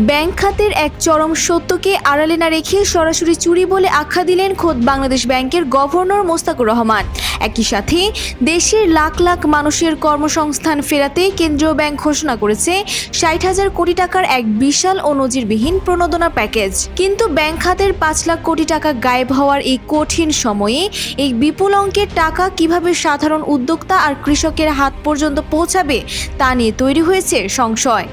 Bank খাতের এক চরম সত্যকে আড়ালে না রেখে সরাসরি চুরি বলে আখ্যা দিলেন খোদ বাংলাদেশ ব্যাংকের গভর্নর মোস্তাকুর রহমান। একই সাথে দেশের লাখ লাখ মানুষের কর্মসংস্থান ফেরাতে কেন্দ্রীয় ব্যাংক ঘোষণা করেছে ৬০,০০০ কোটি টাকার এক বিশাল ও নজিরবিহীন প্রণোদনা প্যাকেজ। কিন্তু ব্যাংক খাতের ৫ লাখ কোটি টাকা গায়েব হওয়ার এই কঠিন সময়ে এই বিপুল অঙ্কের টাকা কিভাবে সাধারণ উদ্যোক্তা আর কৃষকের হাত পর্যন্ত পৌঁছাবে তা নিয়ে তৈরি হয়েছে সংশয়।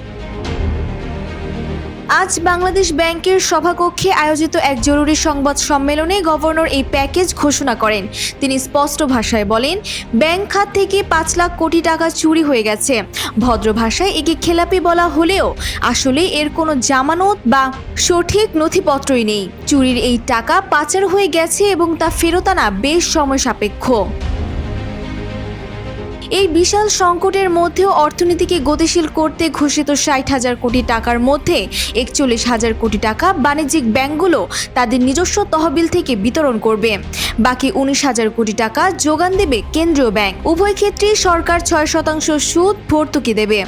আজ বাংলাদেশ ব্যাংকের সভাকক্ষে আয়োজিত এক জরুরি সংবাদ সম্মেলনে গভর্নর এই প্যাকেজ ঘোষণা করেন। তিনি স্পষ্ট ভাষায় বলেন, ব্যাংক খাত থেকে ৫ লাখ কোটি টাকা চুরি হয়ে গেছে। ভদ্র ভাষায় একে খেলাপি বলা হলেও আসলে এর কোনো জামানত বা সঠিক নথিপত্রই নেই। চুরির এই টাকা পাচার হয়ে গেছে এবং তা ফেরত আনা বেশ সময় সাপেক্ষ। এই বিশাল সংকটের মধ্যেও অর্থনীতিকে গতিশীল করতে ঘোষিত ৬০,০০০ কোটি টাকার মধ্যে ৪১,০০০ কোটি টাকা বাণিজ্যিক ব্যাংকগুলো তাদের নিজস্ব তহবিল থেকে বিতরণ করবে। বাকি ১৯,০০০ কোটি টাকা যোগান দেবে কেন্দ্রীয় ব্যাংক। উভয় ক্ষেত্রেই সরকার ৬% সুদ ভর্তুকি দেবে।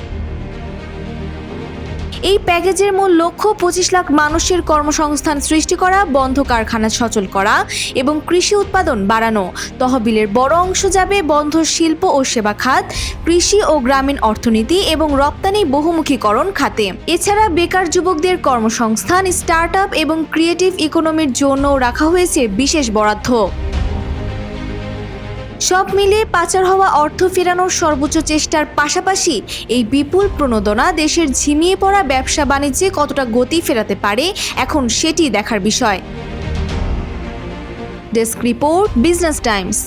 এই প্যাকেজের মূল লক্ষ্য ২৫ লাখ মানুষের কর্মসংস্থান সৃষ্টি করা, বন্ধ কারখানা সচল করা এবং কৃষি উৎপাদন বাড়ানো। তহবিলের বড় অংশ যাবে বন্ধ শিল্প ও সেবা খাত, কৃষি ও গ্রামীণ অর্থনীতি এবং রপ্তানি বহুমুখীকরণ খাতে। এছাড়া বেকার যুবকদের কর্মসংস্থান, স্টার্টআপ এবং ক্রিয়েটিভ ইকোনমির জন্যও রাখা হয়েছে বিশেষ বরাদ্দ। সব মিলিয়ে পাচার হওয়া অর্থ ফেরানোর সর্বোচ্চ চেষ্টার পাশাপাশি এই বিপুল প্রণোদনা দেশের ঝিমিয়ে পড়া ব্যবসা বাণিজ্যে কতটা গতি ফেরাতে পারে এখন সেটি দেখার বিষয়। Desk report, business Times.